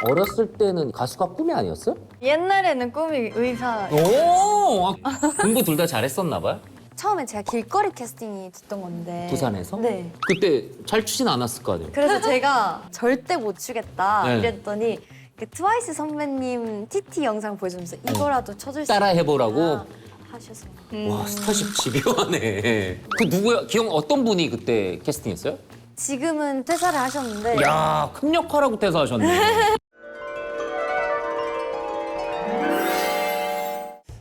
어렸을 때는 가수가 꿈이 아니었어요? 옛날에는 꿈이 의사. 오! 공부 둘 다 잘했었나 봐요? 처음에 제가 길거리 캐스팅이 됐던 건데. 부산에서? 네. 그때 잘 추진 않았을 거 아니에요? 그래서 제가 절대 못 추겠다 네. 이랬더니 그 트와이스 선배님 TT 영상 보여주면서 이거라도 쳐줄 수 따라 있나 해보라고? 하셔서. 와, 스타쉽 집요하네. 그 누구야? 기억 어떤 분이 그때 캐스팅했어요? 지금은 퇴사를 하셨는데 야, 큰 역할하고 퇴사하셨네.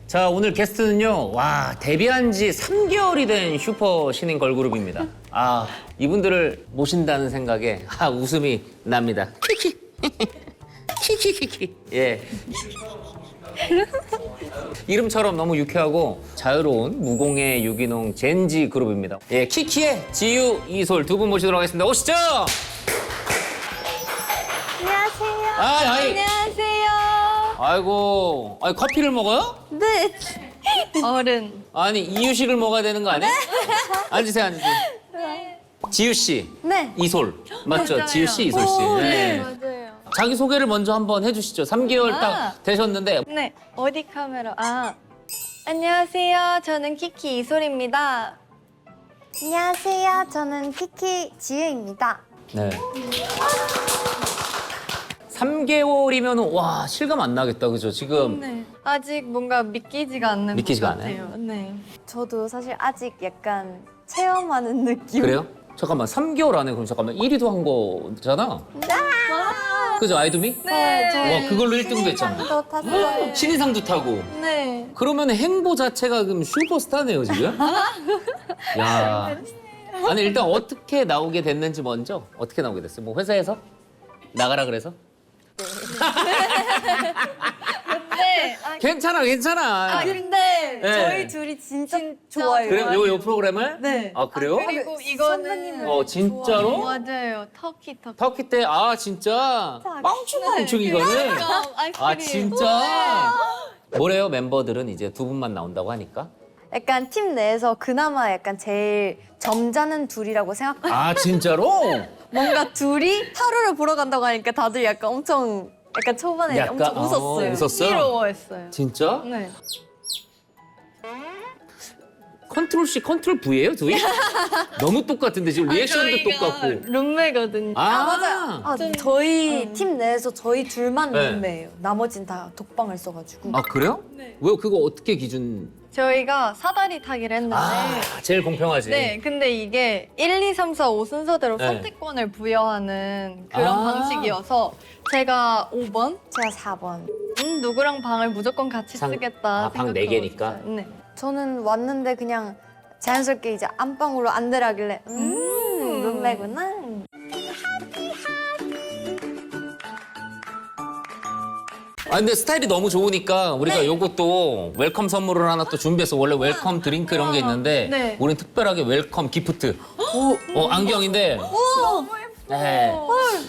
자, 오늘 게스트는요. 와, 데뷔한 지 3개월이 된 슈퍼 신인 걸그룹입니다. 아, 이분들을 모신다는 생각에 웃음이 납니다. 키키. 키키키키. 예. 이름처럼 너무 유쾌하고 자유로운 무공의 유기농 젠지 그룹입니다. 예, 키키의 지유, 이솔 두 분 모시도록 하겠습니다. 오시죠. 안녕하세요. 아이. 안녕하세요. 아이고, 아니 커피를 먹어요? 네. 어른. 아니 이유식을 먹어야 되는 거 아니야? 앉으세요. 지유 씨, 네. 이솔 맞죠? 맞아요. 지유 씨, 이솔 씨. 네. 맞아요. 자기 소개를 먼저 한번 해주시죠. 3개월 딱 되셨는데. 네. 어디 카메라? 안녕하세요. 저는 키키 이솔입니다. 안녕하세요. 저는 키키 지유입니다. 네. 3개월이면 와 실감 안 나겠다, 그죠? 지금 네. 아직 뭔가 믿기지가 않는 믿기지가 것 같아요. 네. 저도 사실 아직 약간 체험하는 느낌. 그래요? 잠깐만 3개월 안에 그럼 잠깐만 1위도 한 거잖아. 그죠? 아이돌이? 네. 와 그걸로 1등도 했잖아. 저 탔어요. 신인상도 타고. 네. 그러면 행보 자체가 그럼 슈퍼스타네요 지금? 야. 아니 일단 어떻게 나오게 됐는지 먼저 어떻게 나오게 됐어요? 뭐 회사에서 나가라 그래서? 네. 괜찮아 괜찮아. 근데 네. 저희 둘이 진짜 좋아요. 그래요? 요 프로그램을? 네. 아 그래요? 그리고 이거는 진짜로? 맞아요. 터키. 터키 때 진짜 빵충빵충 이거는. 아 진짜? 뭐래요 멤버들은 이제 두 분만 나온다고 하니까? 약간 팀 내에서 그나마 약간 제일 점잖은 둘이라고 생각해요. 아 진짜로? 뭔가 둘이 하루를 보러 간다고 하니까 다들 약간 엄청 약간 초반에 약간, 엄청 웃었어요. 웃었어요? 부러워했어요. 진짜? 네. 컨트롤 C, 컨트롤 V예요, 둘이? 너무 똑같은데 지금 리액션도 똑같고. 룸메거든요. 맞아요. 저희 팀 내에서 저희 둘만 네. 룸메예요. 나머진 다 독방을 써가지고. 그래요? 네. 왜 그거 어떻게 기준? 저희가 사다리 타기를 했는데 제일 공평하지. 네, 근데 이게 1, 2, 3, 4, 5 순서대로 네. 선택권을 부여하는 그런 방식이어서 제가 5번, 제가 4번. 누구랑 방을 무조건 같이 쓰겠다 방 생각하고 4개니까? 있어요. 네. 저는 왔는데 그냥 자연스럽게 이제 안방으로 안내라길래 룸메구나. 근데 스타일이 너무 좋으니까 우리가 요것도 웰컴 선물을 하나 또 준비해서 원래 웰컴 드링크 이런 게 있는데 네. 우린 특별하게 웰컴 기프트. 안경인데. 네.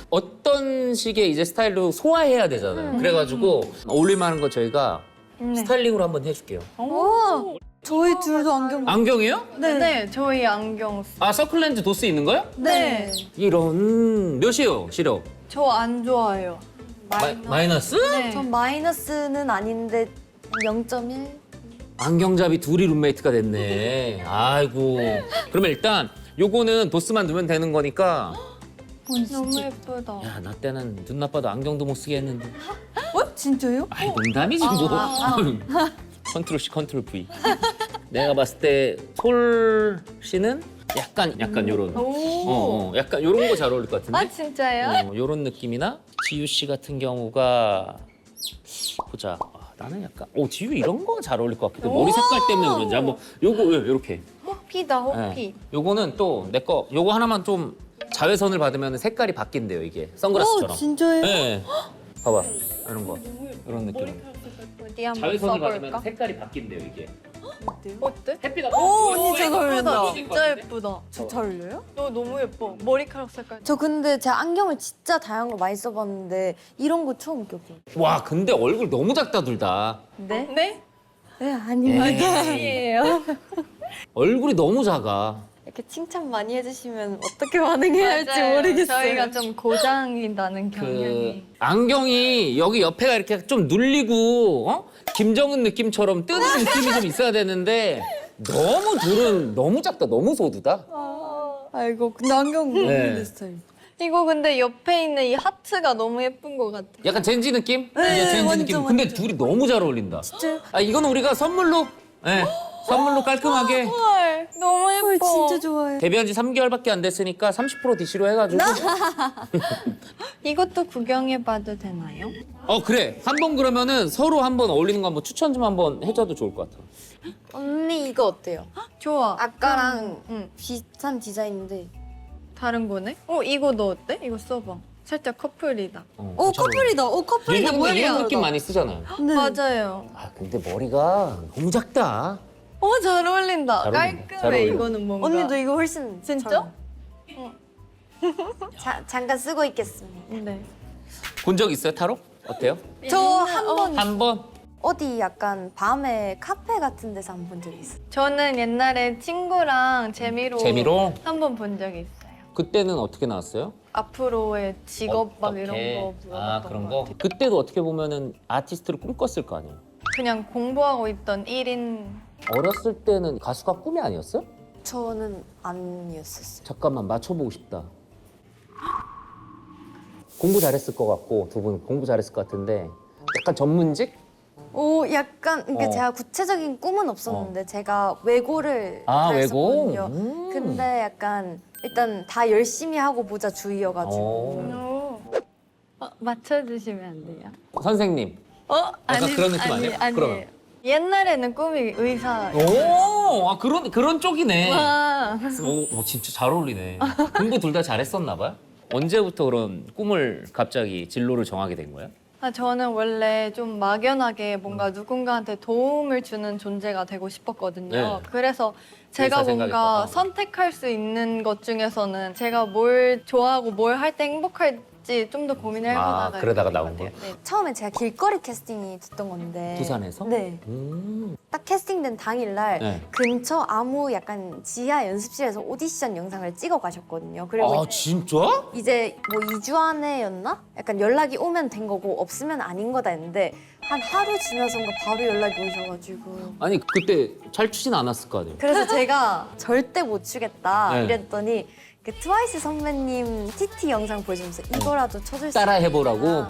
어떤 식의 이제 스타일로 소화해야 되잖아요. 그래가지고 어울릴만한 거 저희가 스타일링으로 한번 해줄게요. 오, 저희 둘도 안경. 안경이요? 네, 저희 안경. 서클렌즈 도스 있는 거요? 네. 이런 몇이요? 시력? 저 안 좋아해요. 마이너스? 네. 전 마이너스는 아닌데 0.1? 안경잡이 둘이 룸메이트가 됐네. 아이고. 그러면 일단 요거는 도스만 넣으면 되는 거니까. 너무 예쁘다. 야, 나 때는 눈 나빠도 안경도 못 쓰게 했는데. 진짜요? 아이, 농담이지 뭐. 컨트롤 C, 컨트롤 V. 내가 봤을 때 솔 씨는 약간 요런. 약간 요런 거 잘 어울릴 것 같은데. 진짜요? 요런 느낌이나 지유 씨 같은 경우가 보자. 나는 약간 지유 이런 거 잘 어울릴 것 같기도. 머리 색깔 때문에 그런지 한번 요거 요렇게. 호피다, 호피. 요거는 또 내 거 요거 하나만 좀 자외선을 받으면 색깔이 바뀐대요, 이게. 선글라스처럼. 진짜요? 네. 봐봐. 이런 거. 이런 느낌. 어디 한번 자외선을 받으면 써볼까? 색깔이 바뀐대요, 이게. 어때? 햇빛 언니 잘 이거 어울린다. 이거 진짜 예쁘다. 잘 어울려요? 너 너무 예뻐. 머리카락 색깔. 저 근데 제가 안경을 진짜 다양한 거 많이 써봤는데 이런 거 처음 껴봐요. 와, 근데 얼굴 너무 작다, 둘 다. 네? 네? 네, 아닙니다. 아니에요. 얼굴이 너무 작아. 이렇게 칭찬 많이 해주시면 어떻게 반응해야 할지 맞아요. 모르겠어요. 저희가 좀 고장이 나는 그 경향이. 안경이 여기 옆에가 이렇게 좀 눌리고 김정은 느낌처럼 뜨는 느낌이 좀 있어야 되는데 너무 둘은 너무 작다, 너무 소두다. 아이고 근데 안경 너무 네. 내 스타일. 이거 근데 옆에 있는 이 하트가 너무 예쁜 것 같아. 약간 젠지 느낌? 네, 젠지 완전, 느낌. 근데 완전. 둘이 너무 잘 어울린다. 진짜요? 아 이거는 우리가 선물로, 선물로 깔끔하게 헐, 너무 예뻐. 헐 진짜 좋아요. 데뷔한 지 3개월밖에 안 됐으니까 30% DC로 해가지고. 이것도 구경해봐도 되나요? 그래. 한번 그러면은 서로 한번 어울리는 거 한번 추천 좀 한번 해줘도 좋을 것 같아. 언니 이거 어때요? 좋아. 아까랑 응. 비슷한 디자인인데. 다른 거네? 이거 너 어때? 이거 써봐. 살짝 커플이다. 오 커플이다. 오 커플이다. 예전에 이런 머리가. 느낌 많이 쓰잖아요. 네. 맞아요. 아 근데 머리가 너무 작다. 잘 어울린다. 잘 어울린다. 깔끔해. 잘 어울려. 이거는 뭔가. 언니도 이거 훨씬 진짜? 잘 잠깐 쓰고 있겠습니다. 네. 본 적 있어요 타로? 어때요? 저 한 번 한 번? 어디 약간 밤에 카페 같은 데서 한 번 본 적이 있어요. 저는 옛날에 친구랑 재미로 재미로? 한 번 본 적이 있어요. 그때는 어떻게 나왔어요? 앞으로의 직업 막 이런 어떻게? 거 물어봤던 아 그런 것 거? 같아요. 그때도 어떻게 보면은 아티스트를 꿈꿨을 거 아니에요? 그냥 공부하고 있던 1인. 어렸을 때는 가수가 꿈이 아니었어요? 저는 아니었었어요. 잠깐만 맞춰보고 싶다. 공부 잘했을 것 같고 두 분 공부 잘했을 것 같은데 약간 전문직? 오 약간 이게 어. 제가 구체적인 꿈은 없었는데 제가 외고를 아, 외고? 했었거든요. 근데 약간 일단 다 열심히 하고 보자 주의여가지고 맞춰주시면 안 돼요? 선생님. 약간 그런 느낌 아니에요? 아니에요. 그러면. 옛날에는 꿈이 의사. 오, 그런 쪽이네. 와. 진짜 잘 어울리네. 공부 둘 다 잘했었나 봐요? 언제부터 그런 꿈을 갑자기 진로를 정하게 된 거예요? 저는 원래 좀 막연하게 뭔가 누군가한테 도움을 주는 존재가 되고 싶었거든요. 네. 그래서 제가 의사 뭔가 생각했다가. 선택할 수 있는 것 중에서는 제가 뭘 좋아하고 뭘 할 때 행복할지 좀 더 고민을 해보다가 그러다가 이렇게 나온 된 것 같아요. 네. 처음에 제가 길거리 캐스팅이 됐던 건데 부산에서? 네. 딱 캐스팅된 당일날 네. 근처 아무 약간 지하 연습실에서 오디션 영상을 찍어 가셨거든요. 그리고 아 진짜? 이제 뭐 2주 안에였나? 약간 연락이 오면 된 거고 없으면 아닌 거다 했는데 한 하루 지나서인가 바로 연락이 오셔가지고 아니 그때 잘 추진 않았을 거 아니에요? 그래서 제가 절대 못 추겠다 네. 이랬더니 그 트와이스 선배님 TT 영상 보여주면서 이거라도 쳐줄 수 따라 있나 해보라고?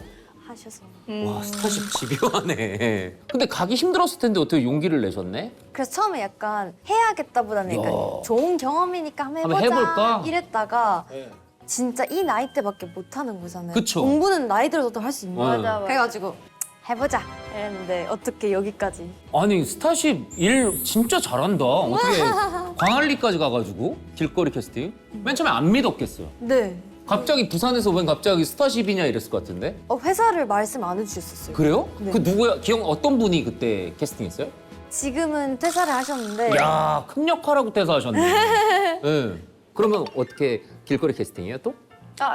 하셔서 와 스타쉽 집요하네. 근데 가기 힘들었을 텐데 어떻게 용기를 내셨네? 그래서 처음에 약간 해야겠다보다는 약간 야. 좋은 경험이니까 한번 한번 해보자 해볼까? 이랬다가 진짜 이 나이 때밖에 못 하는 거잖아요. 그쵸. 공부는 나이 들어도 할 수 있는 네. 거예요. 맞아, 맞아. 그래가지고 해보자 이랬는데 어떻게 여기까지. 아니 스타쉽 일 진짜 잘한다. 어떻게 광안리까지 가가지고 길거리 캐스팅? 맨 처음에 안 믿었겠어요. 네. 갑자기 부산에서 웬 갑자기 스타쉽이냐 이랬을 것 같은데? 회사를 말씀 안 해주셨었어요. 그래요? 네. 그 누구야? 어떤 분이 그때 캐스팅했어요? 지금은 퇴사를 하셨는데 야, 큰 역할하고 퇴사하셨네. 네. 그러면 어떻게 길거리 캐스팅이에요 또?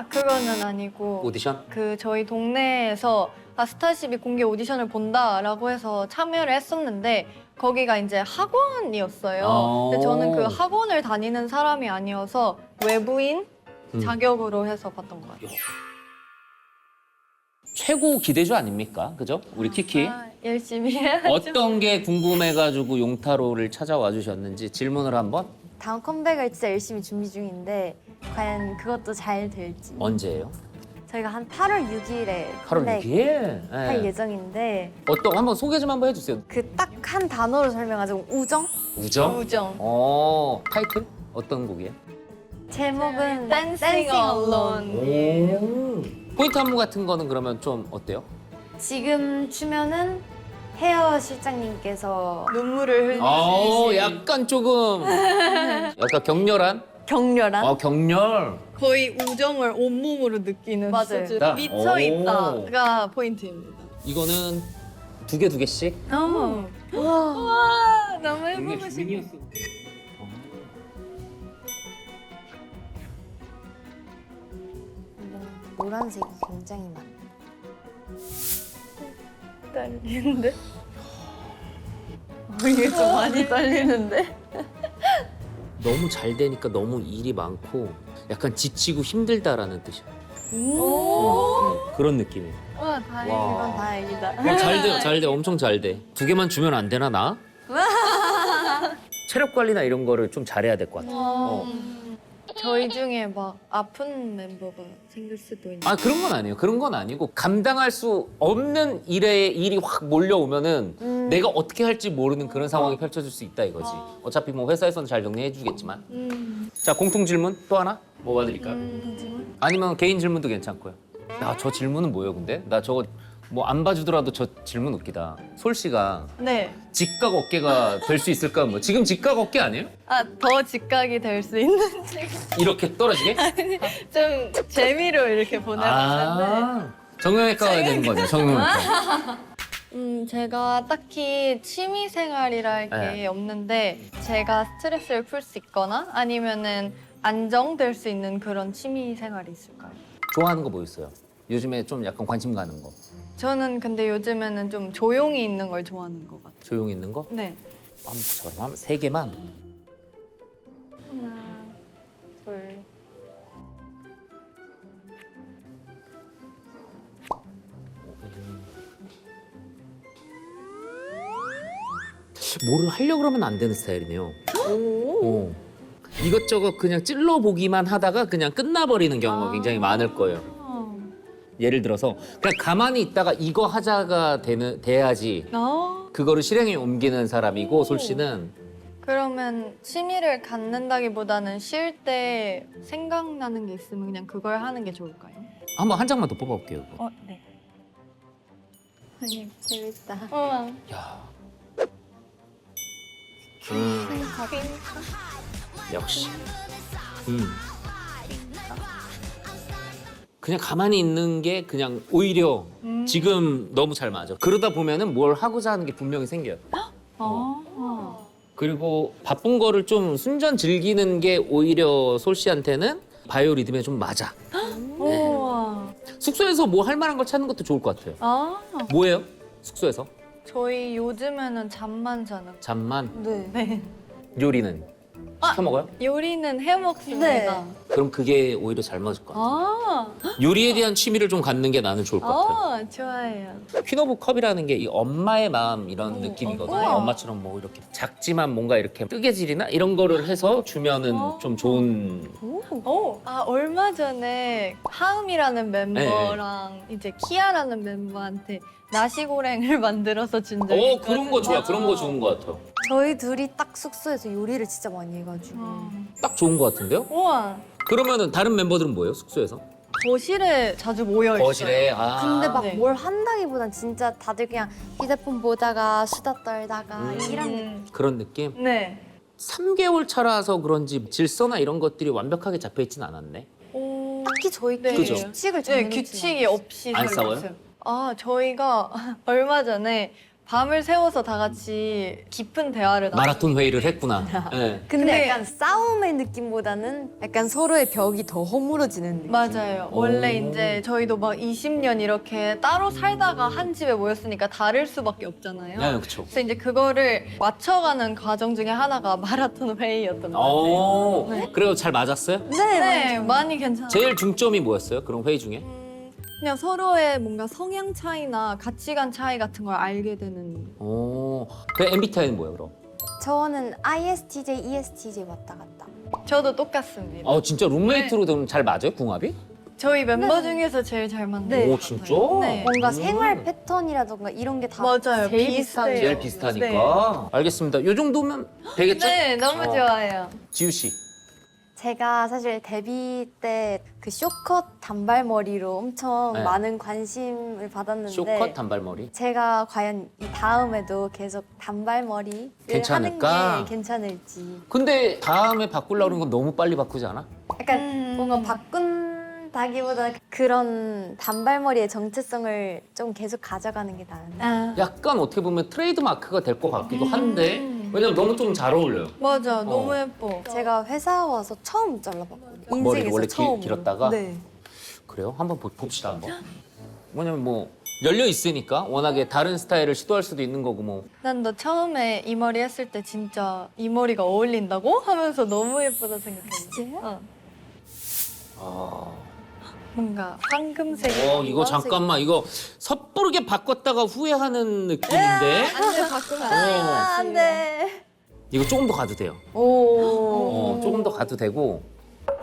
그거는 아니고 오디션? 그 저희 동네에서 스타쉽이 공개 오디션을 본다라고 해서 참여를 했었는데 거기가 이제 학원이었어요. 근데 저는 그 학원을 다니는 사람이 아니어서 외부인 자격으로 해서 봤던 것 같아요. 최고 기대주 아닙니까? 그죠? 우리 키키. 열심히 해야죠. 어떤 게 궁금해가지고 용타로를 찾아와 주셨는지 질문을 한번. 다음 컴백을 진짜 열심히 준비 중인데 과연 그것도 잘 될지. 언제예요? 저희가 한 8월 6일에 8월 6일? 할 예정인데 한번 소개 좀 한번 해주세요. 그 딱 한 단어로 설명하자면 우정? 우정? 우정. 타이틀? 어떤 곡이에요? 제목은 Dancing Alone. 포인트 안무 같은 거는 그러면 좀 어때요? 지금 추면은 헤어 실장님께서 눈물을 흘리시 약간 조금 약간 격렬한? 격렬한 격렬. 거의 우정을 온몸으로 느끼는 맞아요. 수준. 나- 미쳐 오. 있다가 포인트입니다. 이거는 두 개씩? 와, 너무 해보고 싶어. 노란색이 굉장히 많아. 떨리는데? 이게 좀 많이 떨리는데? 너무 잘 되니까 너무 일이 많고 약간 지치고 힘들다라는 뜻이야. 그런 느낌이에요. 와 다행이다. 와. 이건 다행이다. 잘 돼, 잘 돼, 엄청 잘 돼. 2개만 주면 안 되나 나? 체력 관리나 이런 거를 좀 잘해야 될 것 같아. 저희 중에 막 아픈 멤버가 생길 수도 있는. 아 그런 건 아니에요. 그런 건 아니고 감당할 수 없는 일이 확 몰려오면은 내가 어떻게 할지 모르는 그런 상황이 펼쳐질 수 있다 이거지. 어차피 뭐 회사에서는 잘 정리해주겠지만. 자 공통 질문 또 하나 뭐가 드릴까요? 아니면 개인 질문도 괜찮고요. 야 저 질문은 뭐예요 근데? 나 저거 뭐 안 봐주더라도 저 질문 웃기다. 솔 씨가 네. 직각 어깨가 될 수 있을까? 뭐 지금 직각 어깨 아니에요? 더 직각이 될 수 있는지 이렇게 떨어지게? 좀 재미로 이렇게 보내봤는데. 정형외과가 되는 거죠. 정형외과. 제가 딱히 취미 생활이랄 게 네. 없는데 제가 스트레스를 풀 수 있거나 아니면은 안정될 수 있는 그런 취미 생활이 있을까요? 좋아하는 거 뭐 있어요? 요즘에 좀 약간 관심 가는 거. 저는 근데 요즘에는 좀 조용히 있는 걸 좋아하는 것 같아요. 조용히 있는 거? 네. 한번 3개만. 하나, 둘. 뭐를 하려고 그러면 안 되는 스타일이네요. 오. 이것저것 그냥 찔러보기만 하다가 그냥 끝나버리는 경우가 굉장히 많을 거예요. 예를 들어서 그냥 가만히 있다가 이거 하자가 돼야지 그거를 실행에 옮기는 사람이고 솔 씨는 그러면 취미를 갖는다기보다는 쉴 때 생각나는 게 있으면 그냥 그걸 하는 게 좋을까요? 한번 한 장만 더 뽑아볼게요. 이거. 네. 재밌다. 야. 역시. 그냥 가만히 있는 게 그냥 오히려 지금 너무 잘 맞아. 그러다 보면은 뭘 하고자 하는 게 분명히 생겨요. 그리고 바쁜 거를 좀 순전 즐기는 게 오히려 솔 씨한테는 바이오 리듬에 좀 맞아. 우와. 숙소에서 뭐 할 만한 걸 찾는 것도 좋을 것 같아요. 아, 뭐예요? 숙소에서? 저희 요즘에는 잠만 자는. 잠만? 네. 네. 요리는? 시켜 먹어요? 요리는 해 먹습니다. 네. 그럼 그게 오히려 잘 맞을 것 같아요. 요리에 대한 취미를 좀 갖는 게 나는 좋을 것 같아요. 좋아요. 퀸 오브 컵이라는 게 이 엄마의 마음 이런 느낌이거든요. 엄마. 엄마처럼 뭐 이렇게 작지만 뭔가 이렇게 뜨개질이나 이런 거를 해서 주면은 좀 좋은. 얼마 전에 하음이라는 멤버랑 이제 키아라는 멤버한테 나시고랭을 만들어서 준 적이 있거든요. 그런 거 좋아. 그런 거 좋은 것 같아요. 저희 둘이 딱 숙소에서 요리를 진짜 많이 해가지고. 딱 좋은 것 같은데요? 우와. 그러면은 다른 멤버들은 뭐예요? 숙소에서? 거실에 자주 모여 있어요. 거실에. 근데 막 네. 뭘 한다기보단 진짜 다들 그냥 휴대폰 보다가 수다 떨다가 이런 그런 느낌? 네. 3개월 차라서 그런지 질서나 이런 것들이 완벽하게 잡혀 있진 않았네. 딱히 저희끼리 그죠? 규칙을 네, 정해놓지 규칙이 없이 안 살고 싸워요? 있어요. 저희가 얼마 전에 밤을 새워서 다 같이 깊은 대화를 마라톤 회의를 했구나. 네. 근데 약간 싸움의 느낌보다는 약간 서로의 벽이 더 허물어지는 느낌. 맞아요. 원래 이제 저희도 막 20년 이렇게 따로 살다가 한 집에 모였으니까 다를 수밖에 없잖아요. 네, 그렇죠. 그래서 이제 그거를 맞춰가는 과정 중에 하나가 마라톤 회의였던 것 같아요. 그래요? 잘 맞았어요? 네, 많이 괜찮아요. 제일 중점이 뭐였어요? 그런 회의 중에? 그냥 서로의 뭔가 성향 차이나 가치관 차이 같은 걸 알게 되는. 그 MBTI는 뭐예요, 그럼? 저는 ISTJ, ESTJ 왔다 갔다. 저도 똑같습니다. 진짜 룸메이트로 좀 잘 맞아요, 궁합이? 저희 멤버 중에서 제일 잘 맞는 네. 것 오, 진짜? 같아요. 네. 뭔가 생활 패턴이라던가 이런 게 다 맞아요. 제일 비슷해요. 제일 비슷하니까. 알겠습니다. 요 정도면 되겠죠? 네, 너무 좋아요. 지우 씨. 제가 사실 데뷔 때 그 쇼컷 단발머리로 엄청 네. 많은 관심을 받았는데 쇼컷 단발머리. 제가 과연 이 다음에도 계속 단발머리를 괜찮을까? 하는 게 괜찮을지 근데 다음에 바꾸려고 그러는 건 너무 빨리 바꾸지 않아? 약간 뭔가 바꾼다기보다 그런 단발머리의 정체성을 좀 계속 가져가는 게 나은데 약간 어떻게 보면 트레이드 마크가 될 것 같기도 한데 왜냐면 너무 좀 잘 어울려요. 맞아, 너무 예뻐. 제가 회사 와서 처음 잘라봤거든요. 머리를 인생에서 원래 처음 길었다가? 네. 그래요? 한번 봅시다 한번. 뭐냐면 뭐 열려 있으니까 워낙에 다른 스타일을 시도할 수도 있는 거고 뭐. 난 너 처음에 이 머리 했을 때 진짜 이 머리가 어울린다고 하면서 너무 예쁘다 생각했는데. 진짜요? 뭔가 황금색. 이거 잠깐만 이거 섣부르게 바꿨다가 후회하는 느낌인데. 안돼 바꾸면 아, 안 돼. 이거 조금 더 가도 돼요. 오. 조금 더 가도 되고.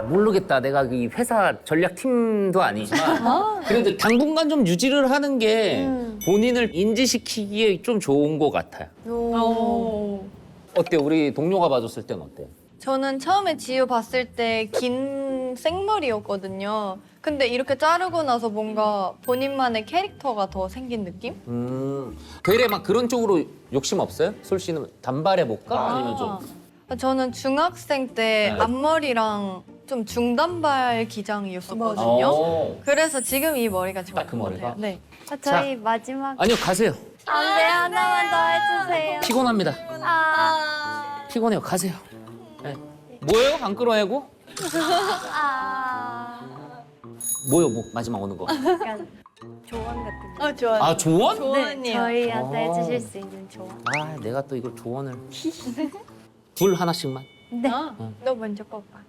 모르겠다. 내가 이 회사 전략팀도 아니지만 그래도 당분간 좀 유지를 하는 게 본인을 인지시키기에 좀 좋은 것 같아요. 오. 어때요? 우리 동료가 봐줬을 땐 어때요? 저는 처음에 지우 봤을 때 긴 생머리였거든요. 근데 이렇게 자르고 나서 뭔가 본인만의 캐릭터가 더 생긴 느낌? 되레 막 그런 쪽으로 욕심 없어요? 솔 씨는 단발해볼까? 아니면 좀 저는 중학생 때 네. 앞머리랑 좀 중단발 기장이었었거든요. 그래서 지금 이 머리가 좋은 딱 그 것 머리가? 같아요. 네. 저희 마지막 아니요 가세요. 안돼 하나만 더 해주세요. 피곤합니다. 아. 피곤해요. 가세요. 네. 뭐예요? 안 끌어내고? 아. 뭐요? 뭐 마지막 오는 거? 약간 조언 같은 거. 좋아요. 아 조언? 네, 조언이요. 저희한테 어. 해주실 수 있는 조언. 아 내가 또 이걸 조언을 둘 하나씩만. 네. 너 먼저 꺼봐.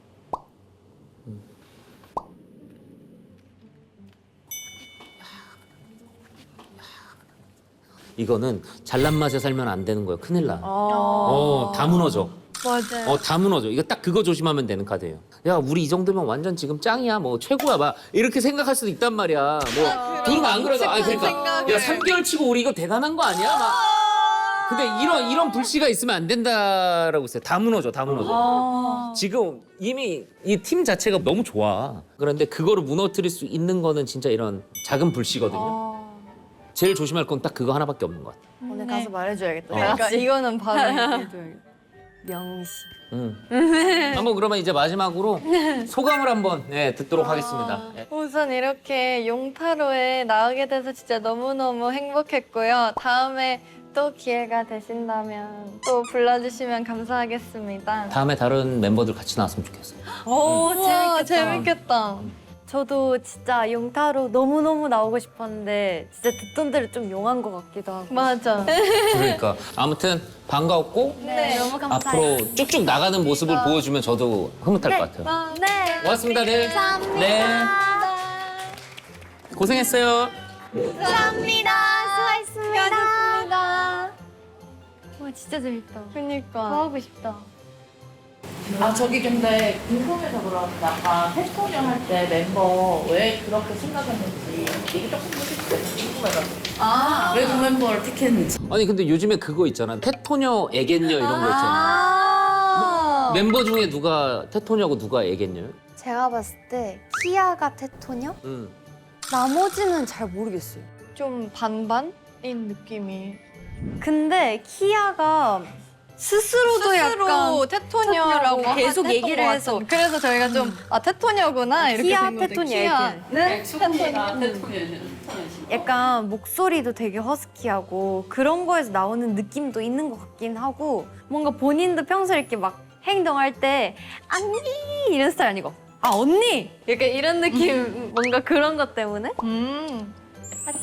이거는 잘난 맛에 살면 안 되는 거예요. 큰일 나. 어. 다 무너져. 맞아요. 다 무너져. 이거 딱 그거 조심하면 되는 카드예요. 야, 우리 이 정도면 완전 지금 짱이야. 뭐 최고야. 막 이렇게 생각할 수도 있단 말이야. 뭐 둘은 안 그래도 그러니까 생각을. 야, 3개월 치고 우리 이거 대단한 거 아니야? 막. 근데 이런 불씨가 있으면 안 된다라고 했어요. 다 무너져. 다 무너져. 지금 이미 이 팀 자체가 너무 좋아. 그런데 그거를 무너뜨릴 수 있는 거는 진짜 이런 작은 불씨거든요. 제일 조심할 건 딱 그거 하나밖에 없는 것 같아. 오늘 가서 말해줘야겠다. 그러니까 이거는 바로 얘기해줘야겠다. 명시. 한번 그러면 이제 마지막으로 소감을 한번 듣도록 하겠습니다. 네. 우선 이렇게 용타로에 나오게 돼서 진짜 너무너무 행복했고요. 다음에 또 기회가 되신다면 또 불러주시면 감사하겠습니다. 다음에 다른 멤버들 같이 나왔으면 좋겠어요. 오 재밌겠다. 저도 진짜 용타로 너무너무 나오고 싶었는데 진짜 듣던 대로 좀 용한 것 같기도 하고. 맞아. 그러니까 아무튼 반가웠고 네, 너무 감사해요. 앞으로 쭉쭉 나가는 모습을 보여주면 저도 흐뭇할 것 같아요. 네. 고맙습니다. 네. 감사합니다. 네. 고생했어요. 감사합니다. 수고하셨습니다. 수고하셨습니다. 와 진짜 재밌다. 그니까. 더 하고 싶다. 아 저기 근데 궁금해서 그러는데 아까 테토녀 할 때 멤버 왜 그렇게 생각했는지 얘기 조금 해주세요. 궁금해가지고. 왜 그 멤버를 택했는지. 아니 근데 요즘에 그거 있잖아. 테토녀, 애견녀 이런 거 있잖아. 아. 멤버 중에 누가 테토녀고 누가 애견녀요? 제가 봤을 때 키아가 테토녀? 나머지는 잘 모르겠어요. 좀 반반인 느낌이. 근데 키아가 스스로도 약간 테토녀라고 계속 했던 얘기를 것 해서 같아요. 그래서 저희가 좀 키아 테토녀구나 이렇게 된 거죠. 테토녀 키아는 테토녀는 약간 목소리도 되게 허스키하고 그런 거에서 나오는 느낌도 있는 것 같긴 하고 뭔가 본인도 평소에 이렇게 막 행동할 때 언니 이런 스타일 아니고 아 언니 약간 이런 느낌 뭔가 그런 것 때문에 음. 하트